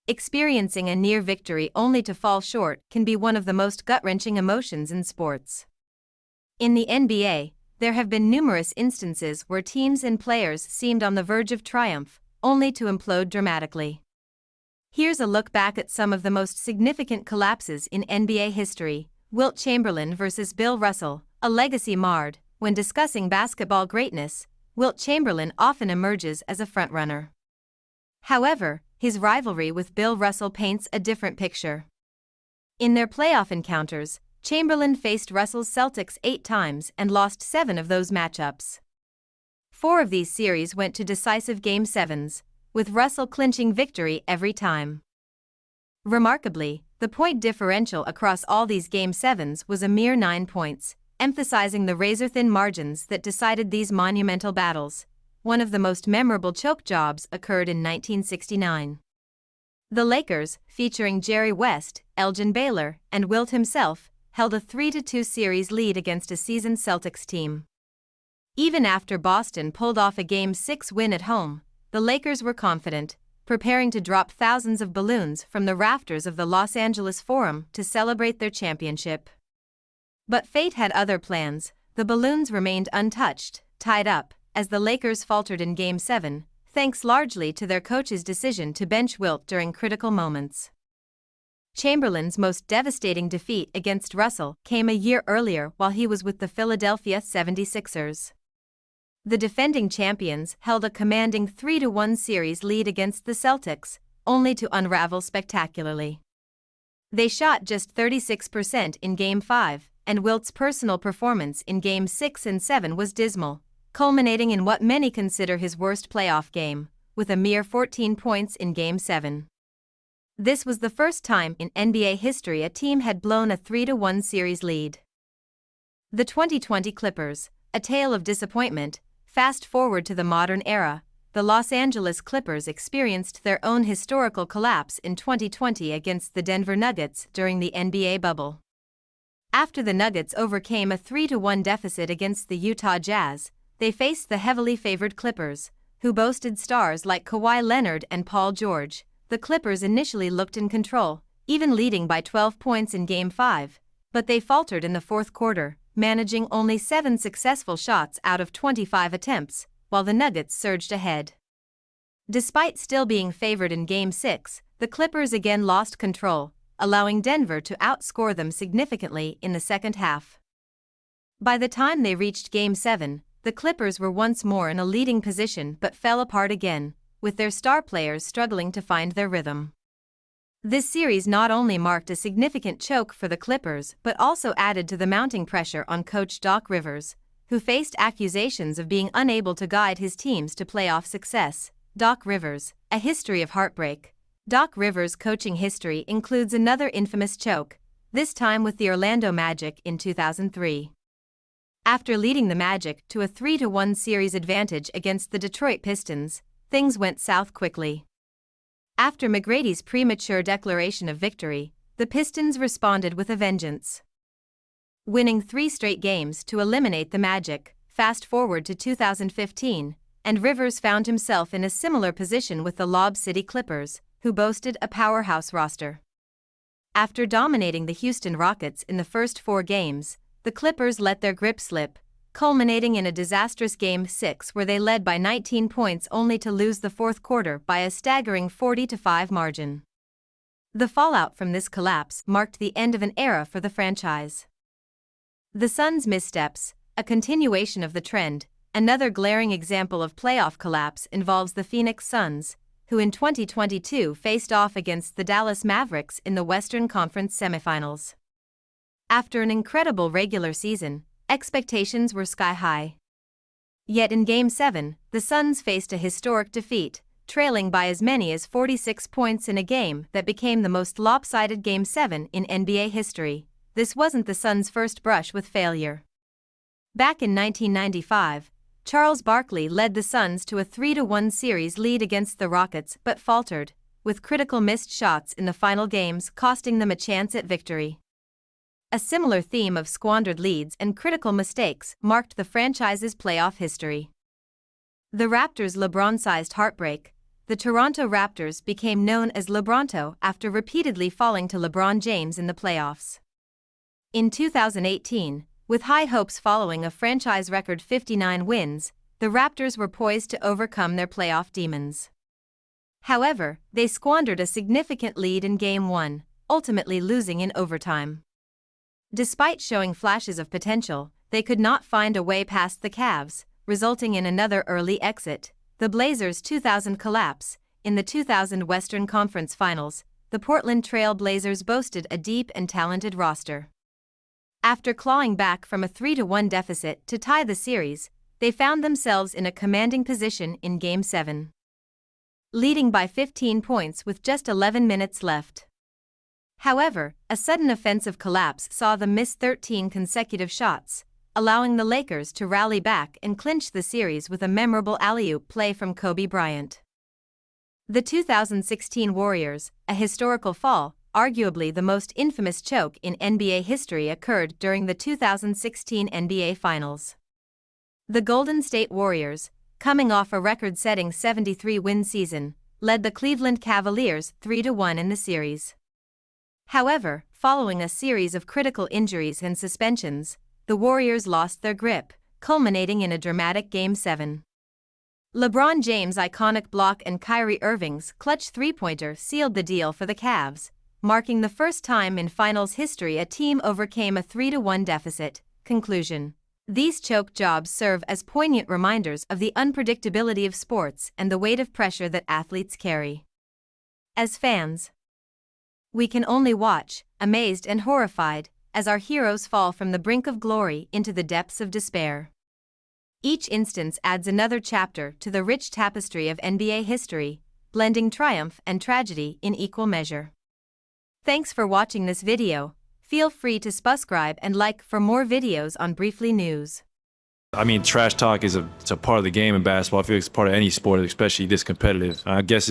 Experiencing a near victory only to fall short can be one of the most gut-wrenching emotions in sports. In the NBA, there have been numerous instances where teams and players seemed on the verge of triumph, only to implode dramatically. Here's a look back at some of the most significant collapses in NBA history. Wilt Chamberlain vs. Bill Russell, a legacy marred. When discussing basketball greatness, Wilt Chamberlain often emerges as a frontrunner. However, his rivalry with Bill Russell paints a different picture. In their playoff encounters, Chamberlain faced Russell's Celtics 8 times and lost 7 of those matchups. 4 of these series went to decisive Game 7s, with Russell clinching victory every time. Remarkably, the point differential across all these Game 7s was a mere 9 points, emphasizing the razor-thin margins that decided these monumental battles. One of the most memorable choke jobs occurred in 1969. The Lakers, featuring Jerry West, Elgin Baylor, and Wilt himself, held a 3-2 series lead against a seasoned Celtics team. Even after Boston pulled off a Game 6 win at home, the Lakers were confident, preparing to drop thousands of balloons from the rafters of the Los Angeles Forum to celebrate their championship. But fate had other plans. The balloons remained untouched, tied up, as the Lakers faltered in Game 7, thanks largely to their coach's decision to bench Wilt during critical moments. Chamberlain's most devastating defeat against Russell came a year earlier while he was with the Philadelphia 76ers. The defending champions held a commanding 3-1 series lead against the Celtics, only to unravel spectacularly. They shot just 36% in Game 5, and Wilt's personal performance in Game 6 and 7 was dismal, culminating in what many consider his worst playoff game, with a mere 14 points in Game 7. This was the first time in NBA history a team had blown a 3-1 series lead. The 2020 Clippers, a tale of disappointment. Fast forward to the modern era, the Los Angeles Clippers experienced their own historical collapse in 2020 against the Denver Nuggets during the NBA bubble. After the Nuggets overcame a 3-1 deficit against the Utah Jazz, they faced the heavily favored Clippers, who boasted stars like Kawhi Leonard and Paul George. The Clippers initially looked in control, even leading by 12 points in Game 5, but they faltered in the fourth quarter, managing only 7 successful shots out of 25 attempts, while the Nuggets surged ahead. Despite still being favored in Game 6, the Clippers again lost control, allowing Denver to outscore them significantly in the second half. By the time they reached Game 7, the Clippers were once more in a leading position but fell apart again, with their star players struggling to find their rhythm. This series not only marked a significant choke for the Clippers but also added to the mounting pressure on coach Doc Rivers, who faced accusations of being unable to guide his teams to playoff success. Doc Rivers, a history of heartbreak. Doc Rivers' coaching history includes another infamous choke, this time with the Orlando Magic in 2003. After leading the Magic to a 3-1 series advantage against the Detroit Pistons, things went south quickly. After McGrady's premature declaration of victory, the Pistons responded with a vengeance, winning 3 straight games to eliminate the Magic. Fast forward to 2015, and Rivers found himself in a similar position with the Lob City Clippers, who boasted a powerhouse roster. After dominating the Houston Rockets in the first 4 games, the Clippers let their grip slip, culminating in a disastrous Game 6 where they led by 19 points only to lose the fourth quarter by a staggering 40-5 margin. The fallout from this collapse marked the end of an era for the franchise. The Suns' missteps, a continuation of the trend. Another glaring example of playoff collapse involves the Phoenix Suns, who in 2022 faced off against the Dallas Mavericks in the Western Conference semifinals. After an incredible regular season, expectations were sky-high. Yet in Game 7, the Suns faced a historic defeat, trailing by as many as 46 points in a game that became the most lopsided Game 7 in NBA history. This wasn't the Suns' first brush with failure. Back in 1995, Charles Barkley led the Suns to a 3-1 series lead against the Rockets but faltered, with critical missed shots in the final games costing them a chance at victory. A similar theme of squandered leads and critical mistakes marked the franchise's playoff history. The Raptors' LeBron-sized heartbreak, the Toronto Raptors became known as LeBronto after repeatedly falling to LeBron James in the playoffs. In 2018, with high hopes following a franchise record 59 wins, the Raptors were poised to overcome their playoff demons. However, they squandered a significant lead in Game 1, ultimately losing in overtime. Despite showing flashes of potential, they could not find a way past the Cavs, resulting in another early exit. The Blazers' 2000 collapse. In the 2000 Western Conference Finals, the Portland Trail Blazers boasted a deep and talented roster. After clawing back from a 3-1 deficit to tie the series, they found themselves in a commanding position in Game 7, leading by 15 points with just 11 minutes left. However, a sudden offensive collapse saw them miss 13 consecutive shots, allowing the Lakers to rally back and clinch the series with a memorable alley-oop play from Kobe Bryant. The 2016 Warriors, a historical fall, arguably the most infamous choke in NBA history, occurred during the 2016 NBA Finals. The Golden State Warriors, coming off a record-setting 73-win season, led the Cleveland Cavaliers 3-1 in the series. However, following a series of critical injuries and suspensions, the Warriors lost their grip, culminating in a dramatic Game 7. LeBron James' iconic block and Kyrie Irving's clutch three-pointer sealed the deal for the Cavs, marking the first time in finals history a team overcame a 3-1 deficit. Conclusion: these choke jobs serve as poignant reminders of the unpredictability of sports and the weight of pressure that athletes carry. As fans, we can only watch, amazed and horrified, as our heroes fall from the brink of glory into the depths of despair. Each instance adds another chapter to the rich tapestry of NBA history, blending triumph and tragedy in equal measure. Thanks for watching this video. Feel free to subscribe and like for more videos on Briefly News. I mean, trash talk is it's a part of the game in basketball. I feel like it's part of any sport, especially this competitive. I guess